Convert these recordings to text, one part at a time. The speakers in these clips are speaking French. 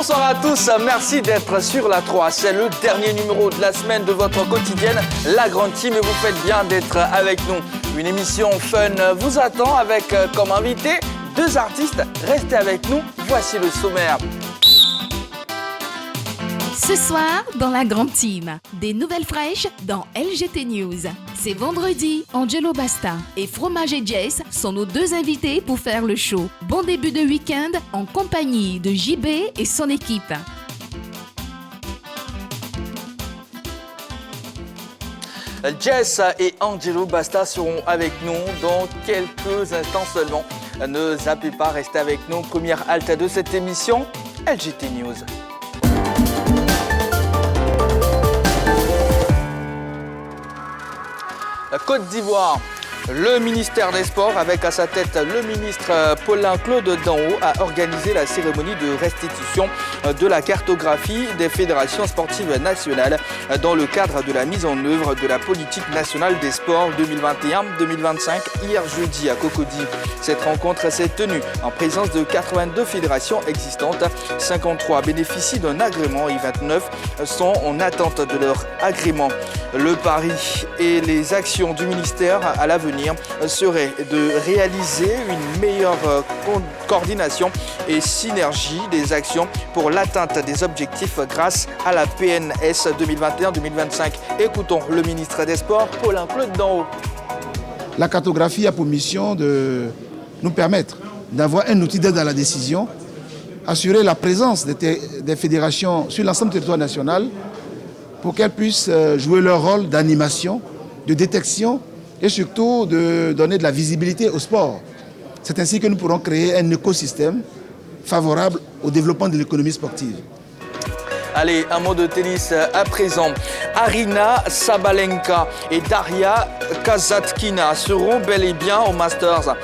Bonsoir à tous, merci d'être sur la 3. C'est le dernier numéro de la semaine de votre quotidienne, La Grande Team, et vous faites bien d'être avec nous. Une émission fun vous attend avec comme invité 2 artistes. Restez avec nous, voici le sommaire. Ce soir, dans La Grande Team, des nouvelles fraîches dans LGT News. C'est vendredi, Angelo Basta et Fromage et Jess sont nos 2 invités pour faire le show. Bon début de week-end en compagnie de JB et son équipe. Jess et Angelo Basta seront avec nous dans quelques instants seulement. Ne zappez pas, restez avec nous. Première halte de cette émission, LGT News. Côte d'Ivoire, le ministère des Sports, avec à sa tête le ministre Paulin-Claude Danhaut, a organisé la cérémonie de restitution de la cartographie des fédérations sportives nationales dans le cadre de la mise en œuvre de la politique nationale des sports 2021-2025 hier jeudi à Cocody. Cette rencontre s'est tenue en présence de 82 fédérations existantes. 53 bénéficient d'un agrément et 29 sont en attente de leur agrément. Le pari et les actions du ministère à l'avenir serait de réaliser une meilleure coordination et synergie des actions pour l'atteinte des objectifs grâce à la PNS 2021-2025. Écoutons le ministre des Sports, Paulin-Claude Danhaut. La cartographie a pour mission de nous permettre d'avoir un outil d'aide à la décision, assurer la présence des fédérations sur l'ensemble du territoire national pour qu'elles puissent jouer leur rôle d'animation, de détection et surtout de donner de la visibilité au sport. C'est ainsi que nous pourrons créer un écosystème favorable au développement de l'économie sportive. Allez, un mot de tennis à présent. Arina Sabalenka et Daria Kasatkina seront bel et bien au Masters.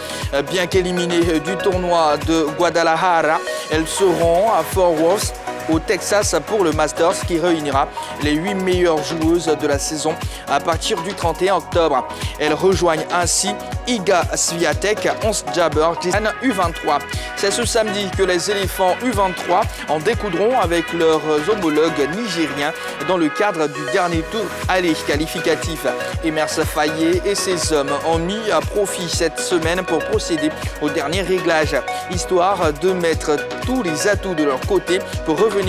Bien qu'éliminées du tournoi de Guadalajara, elles seront à Fort Worth, au Texas, pour le Masters qui réunira les 8 meilleures joueuses de la saison à partir du 31 octobre. Elles rejoignent ainsi Iga Swiatek, Ons Jabeur, U23. C'est ce samedi que les éléphants U23 en découdront avec leurs homologues nigériens dans le cadre du dernier tour aller qualificatif. Emerse Faye et ses hommes ont mis à profit cette semaine pour procéder au dernier réglage, histoire de mettre tous les atouts de leur côté pour revenir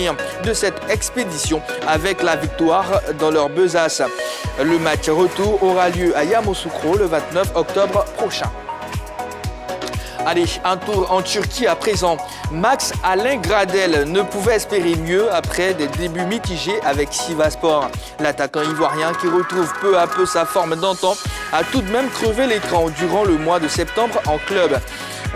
de cette expédition avec la victoire dans leur besace. Le match retour aura lieu à Yamoussoukro le 29 octobre prochain. Allez, un tour en Turquie à présent. Max Alain Gradel ne pouvait espérer mieux après des débuts mitigés avec Sivasspor. L'attaquant ivoirien, qui retrouve peu à peu sa forme d'antan, a tout de même crevé l'écran durant le mois de septembre en club.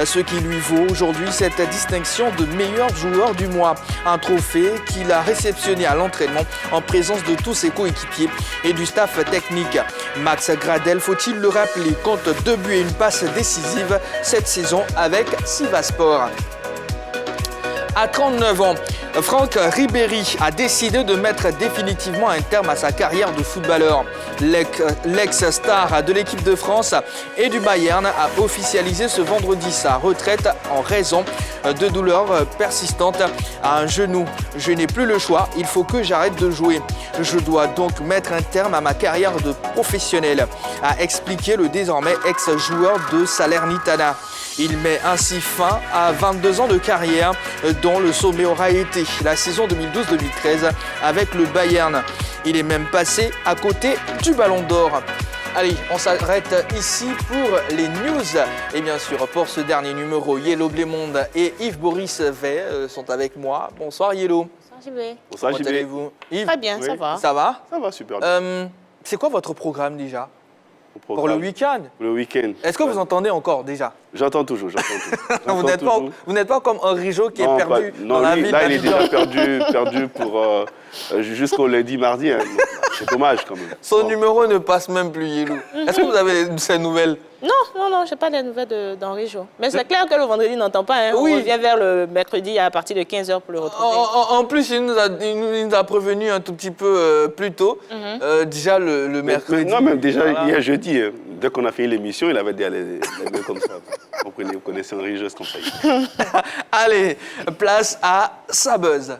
Ce qui lui vaut aujourd'hui cette distinction de meilleur joueur du mois. Un trophée qu'il a réceptionné à l'entraînement en présence de tous ses coéquipiers et du staff technique. Max Gradel, faut-il le rappeler, compte 2 buts et une passe décisive cette saison avec Sivasspor. À 39 ans, Franck Ribéry a décidé de mettre définitivement un terme à sa carrière de footballeur. L'ex-star de l'équipe de France et du Bayern a officialisé ce vendredi sa retraite en raison de douleurs persistantes à un genou. Je n'ai plus le choix, il faut que j'arrête de jouer. Je dois donc mettre un terme à ma carrière de professionnel, a expliqué le désormais ex-joueur de Salernitana. Il met ainsi fin à 22 ans de carrière dont le sommet aura été la saison 2012-2013 avec le Bayern. Il est même passé à côté du Ballon d'Or. Allez, on s'arrête ici pour les news. Et bien sûr, pour ce dernier numéro, Yellow Blémonde et Yves-Boris Vey sont avec moi. Bonsoir Yellow. Bonsoir JB. Bonsoir JB. Comment allez-vous Yves? Très bien, Oui. ça va. Ça va? Ça va super bien. C'est quoi votre programme déjà? Pour le Programme. week-end? Pour le week-end. Est-ce que vous entendez encore déjà? J'entends toujours. Vous n'êtes pas comme Henri Jo qui est perdu dans la ville là, il est d'Abidjan. déjà perdu pour jusqu'au lundi, mardi. Hein. C'est dommage quand même. Son Bon. numéro ne passe même plus, Yellow. Est-ce que vous avez ces nouvelles? Non, je n'ai pas les nouvelles d'Henri Jo. Mais c'est clair que le vendredi, il n'entend pas. Hein. Oui. On revient vers le mercredi à partir de 15h pour le retrouver. En plus, il nous a prévenu un tout petit peu plus tôt. Déjà le mercredi. Non, même déjà Voilà. hier jeudi. dès qu'on a fini l'émission, il avait dit les mains comme ça. Vous connaissez Henri Juste comme ça. Allez, place à sa buzz.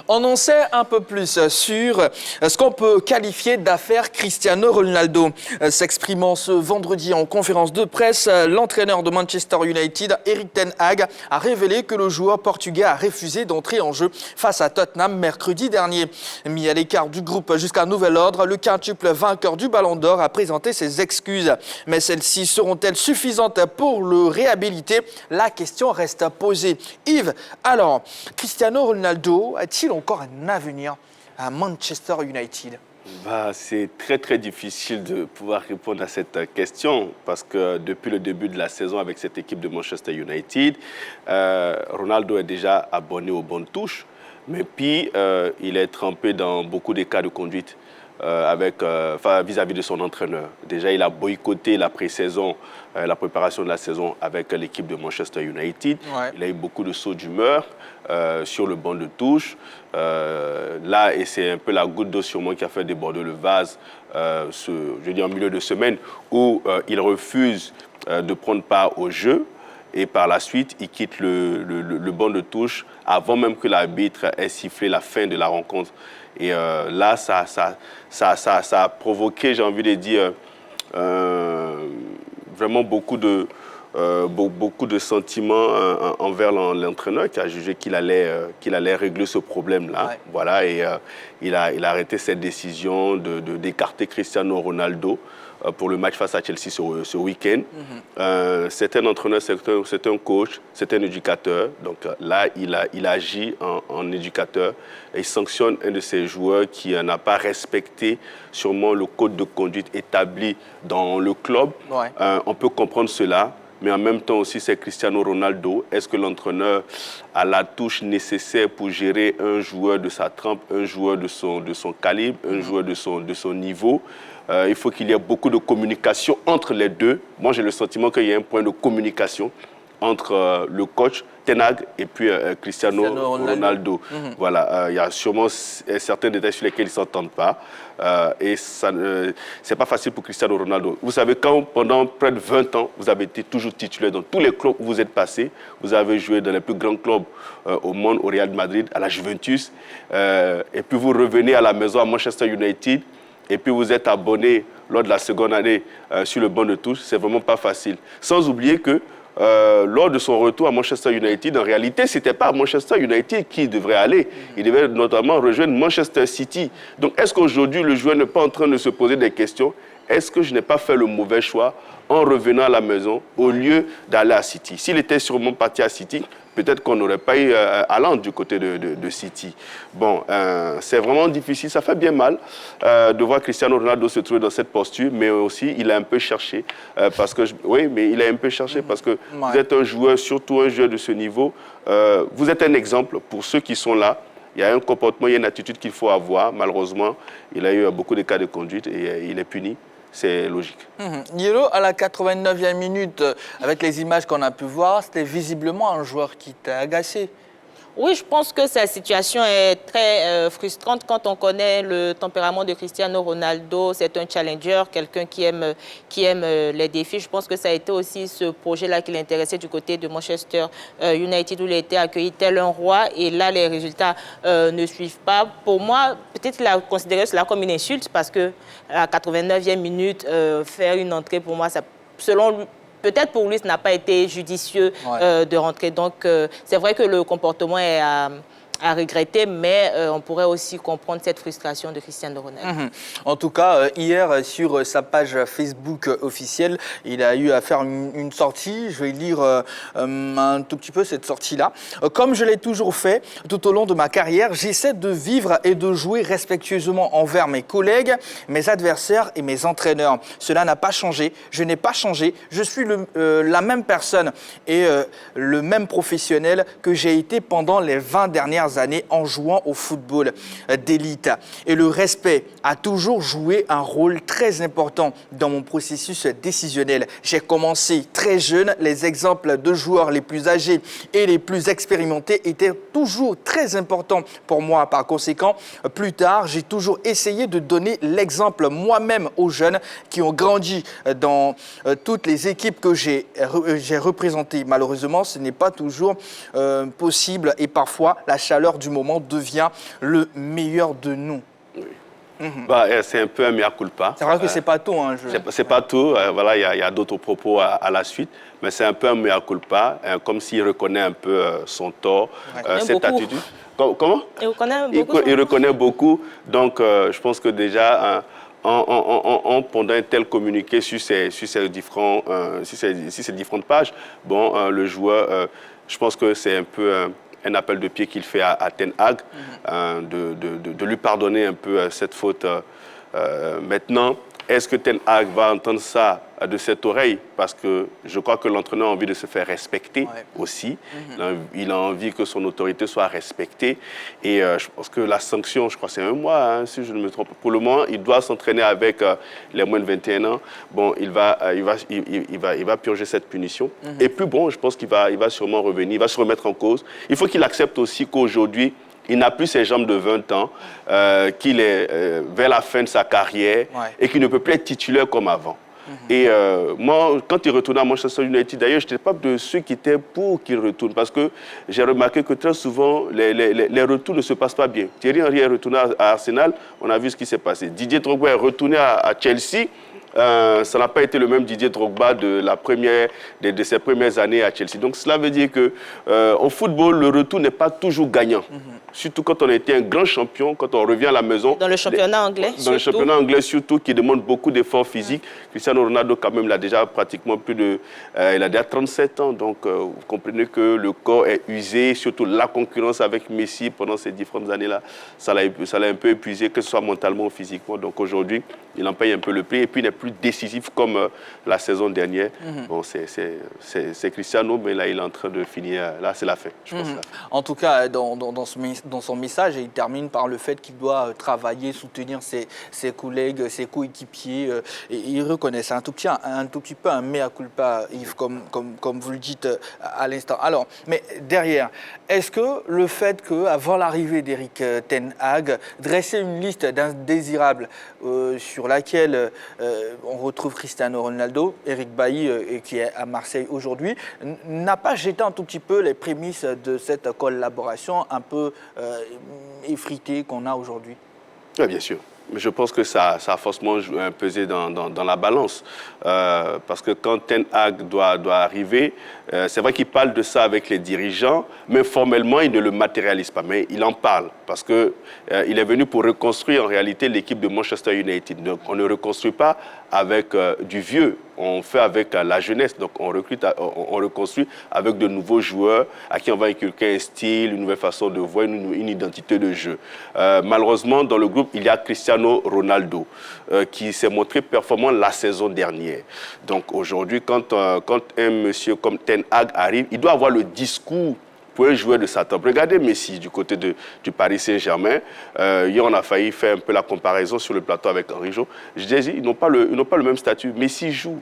On en sait un peu plus sur ce qu'on peut qualifier d'affaire Cristiano Ronaldo. S'exprimant ce vendredi en conférence de presse, l'entraîneur de Manchester United, Erik ten Hag, a révélé que le joueur portugais a refusé d'entrer en jeu face à Tottenham mercredi dernier. Mis à l'écart du groupe jusqu'à nouvel ordre, le quintuple vainqueur du Ballon d'Or a présenté ses excuses. Mais celles-ci seront-elles suffisantes pour le réhabiliter? La question reste posée. Yves, alors, Cristiano Ronaldo a-t-il encore un avenir à Manchester United? C'est très très difficile de pouvoir répondre à cette question parce que depuis le début de la saison avec cette équipe de Manchester United, Ronaldo est déjà abonné aux bonnes touches, mais puis il est trempé dans beaucoup de cas de conduite vis-à-vis de son entraîneur. Déjà, il a boycotté la pré-saison, la préparation de la saison avec l'équipe de Manchester United. Ouais. Il a eu beaucoup de sauts d'humeur sur le banc de touche. Là, et c'est un peu la goutte d'eau sûrement qui a fait déborder le vase, en milieu de semaine, où il refuse de prendre part au jeu. Et par la suite, il quitte le banc de touche avant même que l'arbitre ait sifflé la fin de la rencontre. Et là, ça a provoqué, j'ai envie de dire, vraiment beaucoup de sentiments envers l'entraîneur qui a jugé qu'il allait régler ce problème-là. Ouais. Voilà, et il a arrêté cette décision d'écarter Cristiano Ronaldo pour le match face à Chelsea ce week-end. C'est un entraîneur, c'est un coach, c'est un éducateur. Donc là, il agit en éducateur et il sanctionne un de ses joueurs qui n'a pas respecté sûrement le code de conduite établi dans le club. Ouais. On peut comprendre cela. Mais en même temps aussi, c'est Cristiano Ronaldo. Est-ce que l'entraîneur a la touche nécessaire pour gérer un joueur de sa trempe, un joueur de son calibre, un joueur de son niveau? Il faut qu'il y ait beaucoup de communication entre les deux. Moi, j'ai le sentiment qu'il y a un point de communication entre le coach Ten Hag et puis Cristiano Ronaldo. Voilà, il y a sûrement certains détails sur lesquels ils ne s'entendent pas. Et ce n'est pas facile pour Cristiano Ronaldo. Vous savez, quand pendant près de 20 ans, vous avez été toujours titulaire dans tous les clubs où vous êtes passé, vous avez joué dans les plus grands clubs au monde, au Real Madrid, à la Juventus, et puis vous revenez à la maison à Manchester United, et puis vous êtes abonné lors de la seconde année sur le banc de touche, c'est vraiment pas facile. Sans oublier que lors de son retour à Manchester United, en réalité, ce n'était pas à Manchester United qu'il devrait aller. Il devait notamment rejoindre Manchester City. Donc, est-ce qu'aujourd'hui, le joueur n'est pas en train de se poser des questions? Est-ce que je n'ai pas fait le mauvais choix en revenant à la maison au lieu d'aller à City? S'il était sûrement parti à City, peut-être qu'on n'aurait pas eu Haaland du côté de City. Bon, c'est vraiment difficile. Ça fait bien mal de voir Cristiano Ronaldo se trouver dans cette posture, mais aussi il a un peu cherché. Parce que vous êtes un joueur, surtout un joueur de ce niveau. Vous êtes un exemple pour ceux qui sont là. Il y a un comportement, il y a une attitude qu'il faut avoir. Malheureusement, il a eu beaucoup de cas de conduite et il est puni. C'est logique. Yelo, à la 89e minute, avec les images qu'on a pu voir, c'était visiblement un joueur qui t'a agacé. Oui, je pense que sa situation est très frustrante quand on connaît le tempérament de Cristiano Ronaldo. C'est un challenger, quelqu'un qui aime les défis. Je pense que ça a été aussi ce projet-là qui l'intéressait du côté de Manchester United, où il a été accueilli tel un roi. Et là, les résultats ne suivent pas. Pour moi, peut-être qu'il a considéré cela comme une insulte parce que à la 89e minute, faire une entrée, pour moi, ça, selon lui, peut-être pour lui, ce n'a pas été judicieux de rentrer. Donc, c'est vrai que le comportement est à regretter, mais on pourrait aussi comprendre cette frustration de Cristiano Ronaldo. En tout cas, hier, sur sa page Facebook officielle, il a eu à faire une sortie. Je vais lire un tout petit peu cette sortie-là. Comme je l'ai toujours fait tout au long de ma carrière, j'essaie de vivre et de jouer respectueusement envers mes collègues, mes adversaires et mes entraîneurs. Cela n'a pas changé. Je n'ai pas changé. Je suis la même personne et le même professionnel que j'ai été pendant les 20 dernières dernières années en jouant au football d'élite. Et le respect a toujours joué un rôle très important dans mon processus décisionnel. J'ai commencé très jeune, les exemples de joueurs les plus âgés et les plus expérimentés étaient toujours très importants pour moi. Par conséquent, plus tard, j'ai toujours essayé de donner l'exemple moi-même aux jeunes qui ont grandi dans toutes les équipes que j'ai représentées. Malheureusement, ce n'est pas toujours possible et parfois la chaleur du moment devient le meilleur de nous. Oui. C'est un peu un mea culpa. C'est vrai que c'est pas tout. Hein, c'est pas tout. Voilà, il y a d'autres propos à la suite, mais c'est un peu un mea culpa, comme s'il reconnaît un peu son tort, cette attitude. Comment? Il reconnaît beaucoup. Donc, je pense que déjà, pendant un tel communiqué sur ces différentes pages, le joueur, je pense que c'est un peu un appel de pied qu'il fait à Ten Hag, de lui pardonner un peu cette faute. Maintenant, est-ce que Ten Hag va entendre ça de cette oreille? Parce que je crois que l'entraîneur a envie de se faire respecter aussi. Il a envie que son autorité soit respectée. Et je pense que la sanction, je crois que c'est 1 mois, hein, si je ne me trompe pas. Pour le moment, il doit s'entraîner avec les moins de 21 ans. Il va purger cette punition. Et puis je pense qu'il va sûrement revenir, il va se remettre en cause. Il faut qu'il accepte aussi qu'aujourd'hui, il n'a plus ses jambes de 20 ans, qu'il est vers la fin de sa carrière et qu'il ne peut plus être titulaire comme avant. Et moi, quand il retournait à Manchester United, d'ailleurs, je n'étais pas de ceux qui étaient pour qu'il retourne, parce que j'ai remarqué que très souvent, les retours ne se passent pas bien. Thierry Henry est retourné à Arsenal, on a vu ce qui s'est passé. Didier Drogba est retourné à Chelsea. Ça n'a pas été le même Didier Drogba de ses premières années à Chelsea. Donc cela veut dire qu'au football, le retour n'est pas toujours gagnant. Surtout quand on a été un grand champion, quand on revient à la maison. Dans le championnat anglais surtout. Dans le championnat anglais surtout, qui demande beaucoup d'efforts physiques. Cristiano Ronaldo, quand même, il a déjà pratiquement il a déjà 37 ans. Donc vous comprenez que le corps est usé. Surtout la concurrence avec Messi pendant ces différentes années-là, ça l'a un peu épuisé, que ce soit mentalement ou physiquement. Donc aujourd'hui, il en paye un peu le prix. Et puis il n'est plus décisif comme la saison dernière. C'est Cristiano, mais là, il est en train de finir. Là, c'est la fin, je pense. En tout cas, dans son message, il termine par le fait qu'il doit travailler, soutenir ses collègues, ses coéquipiers. Et il reconnaît, c'est un tout petit peu un mea culpa, Yves, comme vous le dites à l'instant. Alors, mais derrière, est-ce que le fait qu'avant l'arrivée d'Eric Ten Hag, dresser une liste d'indésirables sur laquelle on retrouve Cristiano Ronaldo, Eric Bailly, qui est à Marseille aujourd'hui, n'a pas jeté un tout petit peu les prémices de cette collaboration un peu effritée qu'on a aujourd'hui? Oui, bien sûr. Mais je pense que ça a forcément pesé dans la balance. Parce que quand Ten Hag doit arriver, c'est vrai qu'il parle de ça avec les dirigeants, mais formellement, il ne le matérialise pas. Mais il en parle parce qu'il est venu pour reconstruire en réalité l'équipe de Manchester United. Donc, on ne reconstruit pas avec du vieux, on fait avec la jeunesse. Donc, on reconstruit avec de nouveaux joueurs à qui on va inculquer un style, une nouvelle façon de voir, une identité de jeu. Malheureusement, dans le groupe, il y a Cristiano Ronaldo qui s'est montré performant la saison dernière. Donc, aujourd'hui, quand un monsieur comme Ten Hag arrive, il doit avoir le discours pour un joueur de sa top. Regardez Messi du côté du Paris Saint-Germain. Hier, on a failli faire un peu la comparaison sur le plateau avec Henri Jo. Je disais, ils n'ont pas le même statut. Messi joue.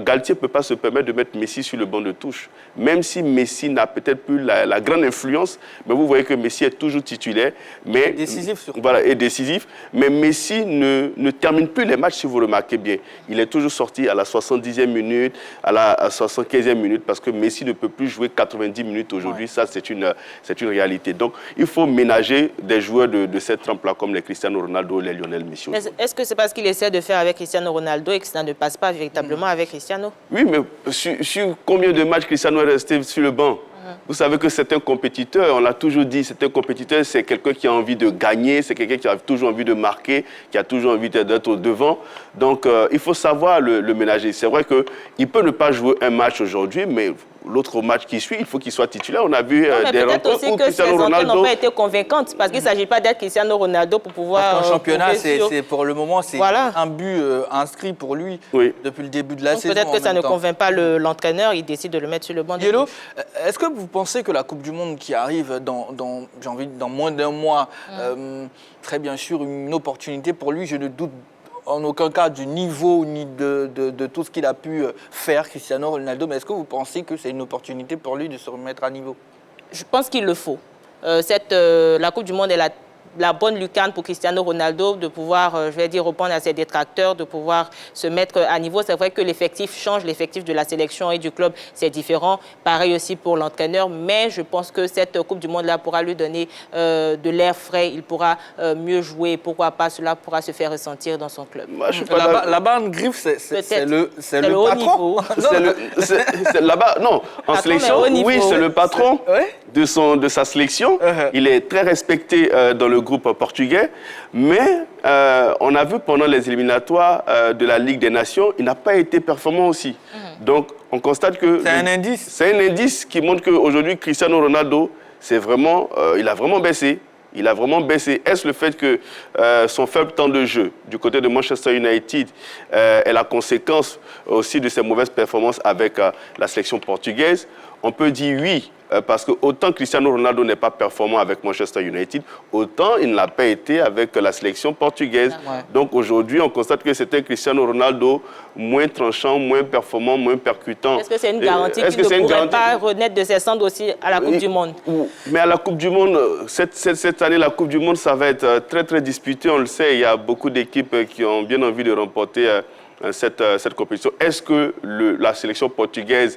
Galtier ne peut pas se permettre de mettre Messi sur le banc de touche. Même si Messi n'a peut-être plus la grande influence, mais vous voyez que Messi est toujours titulaire. Mais, décisif surtout. Voilà, est décisif. Mais Messi ne termine plus les matchs, si vous remarquez bien. Il est toujours sorti à la 70e minute, à la 75e minute, parce que Messi ne peut plus jouer 90 minutes aujourd'hui. Ça, c'est une réalité. Donc, il faut ménager des joueurs de cette trempe-là, comme les Cristiano Ronaldo, les Lionel Messi. Est-ce que c'est parce qu'il essaie de faire avec Cristiano Ronaldo et que ça ne passe pas véritablement avec Cristiano? Oui, mais sur combien de matchs Cristiano est resté sur le banc? Vous savez que c'est un compétiteur, on l'a toujours dit, c'est un compétiteur, c'est quelqu'un qui a envie de gagner, c'est quelqu'un qui a toujours envie de marquer, qui a toujours envie d'être au devant. Donc, il faut savoir le ménager. C'est vrai qu'il peut ne pas jouer un match aujourd'hui, mais l'autre match qui suit, il faut qu'il soit titulaire. On a vu des rencontres aussi où que Cristiano ces entrées Ronaldo n'ont pas été convaincantes parce qu'il ne s'agit pas d'être Cristiano Ronaldo pour pouvoir... En championnat, c'est pour le moment, c'est un but inscrit pour lui depuis le début de la saison. Peut-être que ça ne convainc pas l'entraîneur, il décide de le mettre sur le banc. Yellow, est-ce que vous pensez que la Coupe du Monde qui arrive dans moins d'un mois, très bien sûr une opportunité pour lui, je ne doute en aucun cas du niveau ni de tout ce qu'il a pu faire, Cristiano Ronaldo, mais est-ce que vous pensez que c'est une opportunité pour lui de se remettre à niveau? Je pense qu'il le faut. La Coupe du Monde est la bonne lucarne pour Cristiano Ronaldo de pouvoir, je vais dire, répondre à ses détracteurs, de pouvoir se mettre à niveau. C'est vrai que l'effectif change, l'effectif de la sélection et du club, c'est différent. Pareil aussi pour l'entraîneur, mais je pense que cette Coupe du Monde-là pourra lui donner de l'air frais, il pourra mieux jouer. Pourquoi pas, cela pourra se faire ressentir dans son club. Moi, la bande griffe, c'est le haut patron. Là-bas, non, en sélection, oui, c'est le patron de sa sélection. Il est très respecté dans le groupe portugais, mais on a vu pendant les éliminatoires de la Ligue des Nations, il n'a pas été performant aussi. Donc, on constate que... C'est un indice. C'est un indice qui montre qu'aujourd'hui, Cristiano Ronaldo, il a vraiment baissé. Il a vraiment baissé. Est-ce le fait que son faible temps de jeu du côté de Manchester United est la conséquence aussi de ses mauvaises performances avec la sélection portugaise? On peut dire oui, parce que autant Cristiano Ronaldo n'est pas performant avec Manchester United, autant il ne l'a pas été avec la sélection portugaise. Donc aujourd'hui, on constate que c'était Cristiano Ronaldo moins tranchant, moins performant, moins percutant. Est-ce que c'est une garantie qu'il ne pourrait pas renaître de ses cendres aussi à la Coupe du Monde? Mais à la Coupe du Monde, cette année, la Coupe du Monde, ça va être très, très disputé. On le sait, il y a beaucoup d'équipes qui ont bien envie de remporter cette compétition. Est-ce que la sélection portugaise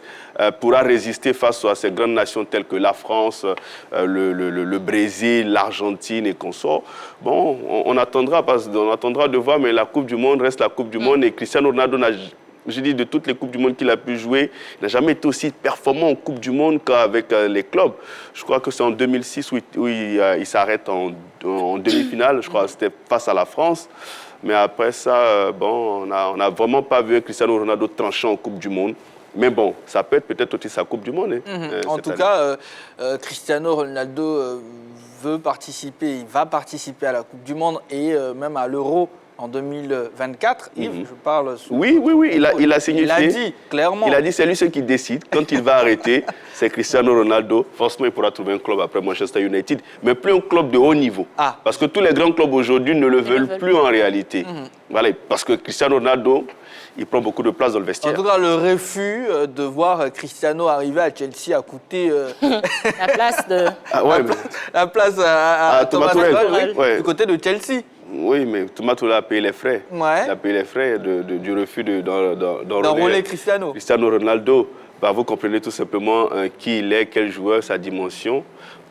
pourra résister face à ces grandes nations telles que la France, le Brésil, l'Argentine et consorts? Bon, on attendra de voir, mais la Coupe du Monde reste la Coupe du Monde et Cristiano Ronaldo de toutes les Coupes du Monde qu'il a pu jouer, il n'a jamais été aussi performant en Coupe du Monde qu'avec les clubs. Je crois que c'est en 2006 où il s'arrête en demi-finale, je crois que c'était face à la France. Mais après ça, on n'a vraiment pas vu Cristiano Ronaldo tranchant en Coupe du Monde. Mais bon, ça peut être peut-être aussi sa Coupe du Monde. En tout cas, Cristiano Ronaldo veut participer, il va participer à la Coupe du Monde et même à l'Euro en 2024. Yves, je parle sous... Oui, il a signifié. Il a dit clairement. Il a dit c'est lui qui décide. Quand il va arrêter, c'est Cristiano Ronaldo. Forcément, il pourra trouver un club après Manchester United, mais plus un club de haut niveau. Parce que tous les grands clubs aujourd'hui ne le veulent plus en réalité. Voilà, parce que Cristiano Ronaldo, il prend beaucoup de place dans le vestiaire. En tout cas, le refus de voir Cristiano arriver à Chelsea a coûté la place de... la place à Thomas Tuchel, du côté de Chelsea. Oui, mais Thomas Tuchel a payé les frais. Il a payé les frais du refus d'enrôler Cristiano Ronaldo. Bah, vous comprenez tout simplement qui il est, quel joueur, sa dimension.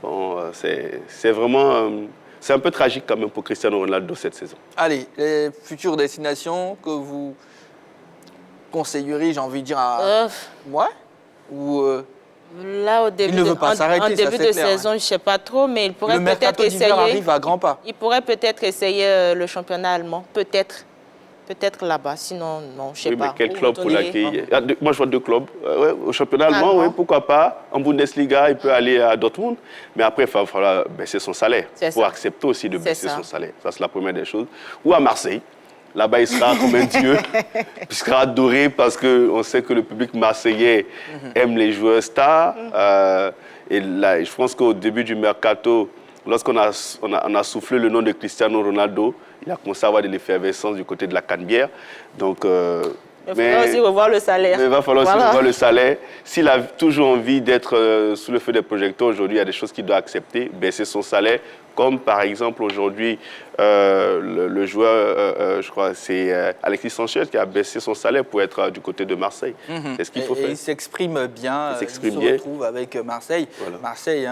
Bon, c'est vraiment... c'est un peu tragique quand même pour Cristiano Ronaldo cette saison. Allez, les futures destinations que vous conseilleriez, j'ai envie de dire, à... Ou... Là, au début, il ne veut pas s'arrêter, en début de saison, je ne sais pas trop, mais il pourrait peut-être essayer. Arrive à grands pas. Il pourrait peut-être essayer le championnat allemand, peut-être là-bas. Sinon, non, je ne sais pas. Mais quel club pour l'accueillir? Moi, je vois 2 clubs. Au championnat allemand, pourquoi pas. En Bundesliga, il peut aller à Dortmund. Mais après, il va falloir baisser son salaire. Il faut accepter aussi de baisser son salaire. Ça, c'est la première des choses. Ou à Marseille. Là-bas, il sera comme un dieu. Il sera adoré parce qu'on sait que le public marseillais aime les joueurs stars. Et là, je pense qu'au début du mercato, lorsqu'on a soufflé le nom de Cristiano Ronaldo, il a commencé à avoir de l'effervescence du côté de la Canebière. Donc, il faudra aussi revoir le salaire. Mais il va falloir aussi revoir le salaire. S'il a toujours envie d'être sous le feu des projecteurs, aujourd'hui, il y a des choses qu'il doit accepter, baisser son salaire. Comme par exemple aujourd'hui, le joueur, je crois, c'est Alexis Sanchez qui a baissé son salaire pour être du côté de Marseille. C'est ce qu'il faut faire. Et il s'exprime bien, il se retrouve avec Marseille. Voilà. Marseille,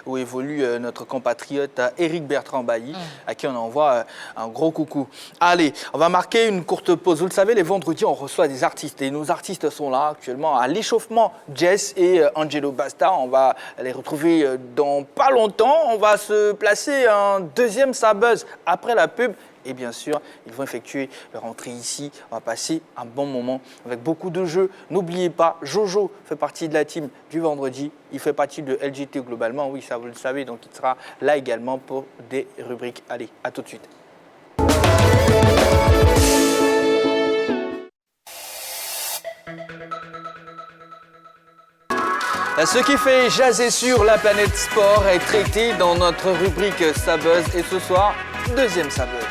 où évolue notre compatriote Éric Bertrand Bailly, à qui on envoie un gros coucou. Allez, on va marquer une courte pause. Vous le savez, les vendredis, on reçoit des artistes. Et nos artistes sont là actuellement à l'échauffement. Jess et Angelo Basta, on va les retrouver dans pas longtemps. On va se placer un deuxième Sabuzz après la pub Et bien sûr, ils vont effectuer leur entrée ici. On va passer un bon moment avec beaucoup de jeux. N'oubliez pas, Jojo fait partie de la team du vendredi. Il fait partie de LGT globalement, oui, ça vous le savez. Donc il sera là également pour des rubriques. Allez, à tout de suite. Ce qui fait jaser sur la planète sport est traité dans notre rubrique Sabuzz. Et ce soir, deuxième Sabuzz.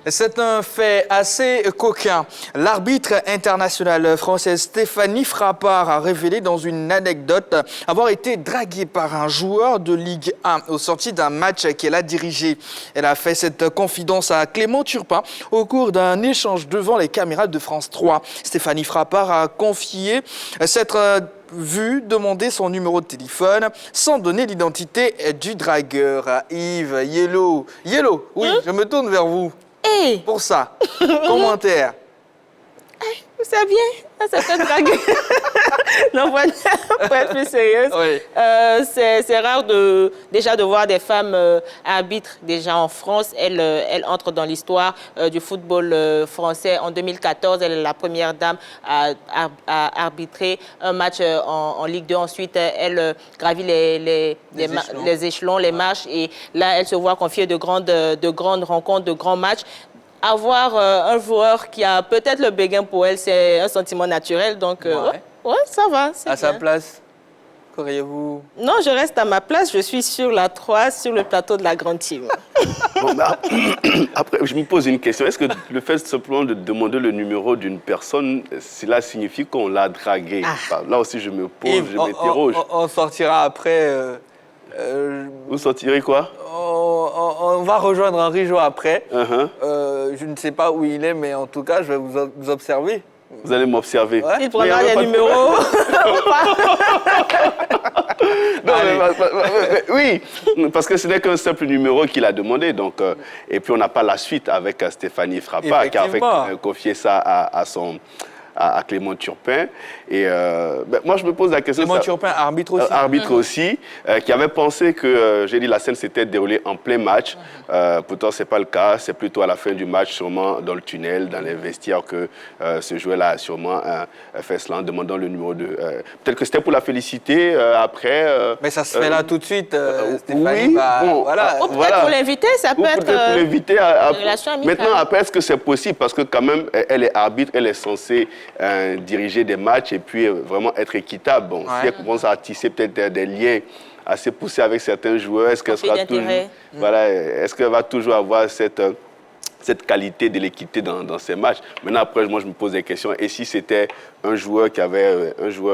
C'est un fait assez coquin. L'arbitre internationale française Stéphanie Frappart a révélé dans une anecdote avoir été draguée par un joueur de Ligue 1 au sorti d'un match qu'elle a dirigé. Elle a fait cette confidence à Clément Turpin au cours d'un échange devant les caméras de France 3. Stéphanie Frappart a confié s'être vu demander son numéro de téléphone sans donner l'identité du dragueur. Yves, Yellow, oui, je me tourne vers vous. Hey. Pour ça, commentaire. C'est bien, ça fait draguer. Non, voilà, pour être plus sérieuse, Oui. C'est rare déjà de voir des femmes arbitres déjà en France. Elle entre dans l'histoire du football français. En 2014, elle est la première dame à arbitrer un match en Ligue 2. Ensuite, elle gravit les échelons, les marches. Et là, elle se voit confier de grandes rencontres, de grands matchs. Avoir un joueur qui a peut-être le béguin pour elle, c'est un sentiment naturel. Donc, ouais, ça va. À sa place, qu'auriez-vous? Non, je reste à ma place. Je suis sur la 3, sur le plateau de la grande team. Bon, bah, après, je me pose une question. Est-ce que le fait simplement de demander le numéro d'une personne, cela signifie qu'on l'a dragué? Enfin, là aussi, je me pose, je m'interroge. On sortira après. Vous sortirez quoi? On va rejoindre Henri Jo après. Uh-huh. Je ne sais pas où il est, mais en tout cas, je vais vous observer. Vous allez m'observer. Ouais. Il prendra les numéros. Non, oui, parce que ce n'est qu'un simple numéro qu'il a demandé. Donc, et puis, on n'a pas la suite avec Stéphanie Frappart qui a confié ça à Clément Turpin. Et moi, je me pose la question... Clément Turpin, arbitre aussi. Arbitre aussi, qui avait pensé que, j'ai dit, la scène s'était déroulée en plein match. Pourtant, ce n'est pas le cas. C'est plutôt à la fin du match, sûrement dans le tunnel, dans les vestiaires, que ce joueur-là a sûrement fait cela en demandant le numéro 2. Peut-être que c'était pour la féliciter après. Mais ça se fait là tout de suite, Stéphanie. Oui, bon, voilà. Ou peut-être pour l'inviter, ça peut être pour l'inviter une relation amicale. Maintenant, après, est-ce que c'est possible? Parce que quand même, elle est arbitre, elle est censée diriger des matchs et puis vraiment être équitable. Bon, si elle commence à tisser peut-être des liens assez poussés avec certains joueurs, est-ce qu'elle sera toujours, voilà, est-ce qu'elle va toujours avoir cette qualité de l'équité dans ces matchs? Maintenant, après, moi, je me pose des questions. Et si c'était un joueur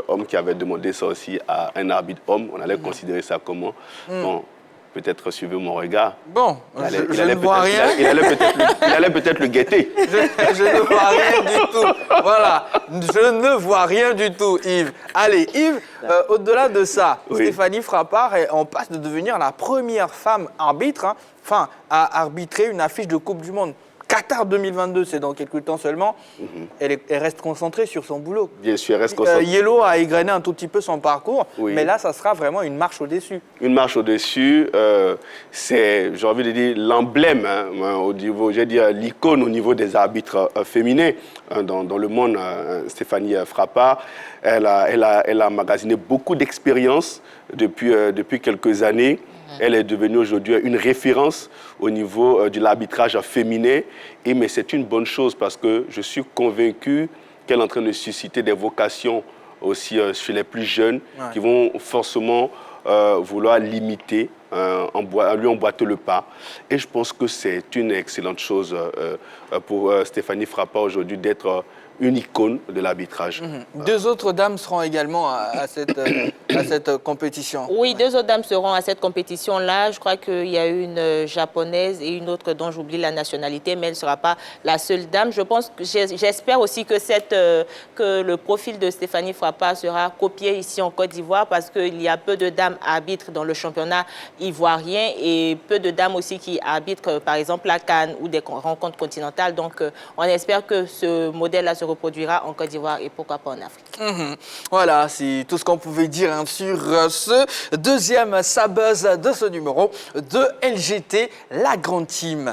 homme qui avait demandé ça aussi à un arbitre homme, on allait considérer ça comment? Bon, peut-être suivez mon regard. Bon, je ne vois rien. Il allait peut-être le guetter. Je ne vois rien du tout. Voilà, je ne vois rien du tout, Yves. Allez, Yves, au-delà de ça, Stéphanie Frappart, on passe de devenir la première femme arbitre, à arbitrer une affiche de Coupe du Monde. Qatar 2022, c'est dans quelques temps seulement. Elle reste concentrée sur son boulot. Bien sûr, elle reste concentrée. Yellow a égrené un tout petit peu son parcours, oui. Mais là, ça sera vraiment une marche au-dessus. Une marche au-dessus, c'est, j'ai envie de dire, l'emblème, au niveau, j'ai dit l'icône au niveau des arbitres féminins dans le monde. Stéphanie Frappart, elle a magasiné beaucoup d'expérience depuis quelques années. Elle est devenue aujourd'hui une référence au niveau de l'arbitrage féminin. Mais c'est une bonne chose parce que je suis convaincu qu'elle est en train de susciter des vocations aussi chez les plus jeunes qui vont forcément vouloir l'imiter, lui emboîter le pas. Et je pense que c'est une excellente chose pour Stéphanie Frappart aujourd'hui d'être une icône de l'arbitrage. Deux autres dames seront également à cette compétition. Oui, deux autres dames seront à cette compétition-là. Je crois qu'il y a une japonaise et une autre dont j'oublie la nationalité, mais elle ne sera pas la seule dame. Je pense que j'espère aussi que le profil de Stéphanie Frappart sera copié ici en Côte d'Ivoire parce qu'il y a peu de dames arbitres dans le championnat ivoirien et peu de dames aussi qui arbitrent, par exemple, la CAN ou des rencontres continentales. Donc, on espère que ce modèle-là sera reproduira en Côte d'Ivoire et pourquoi pas en Afrique. Voilà, c'est tout ce qu'on pouvait dire sur ce deuxième Sabuzz de ce numéro de LGT, la grande team.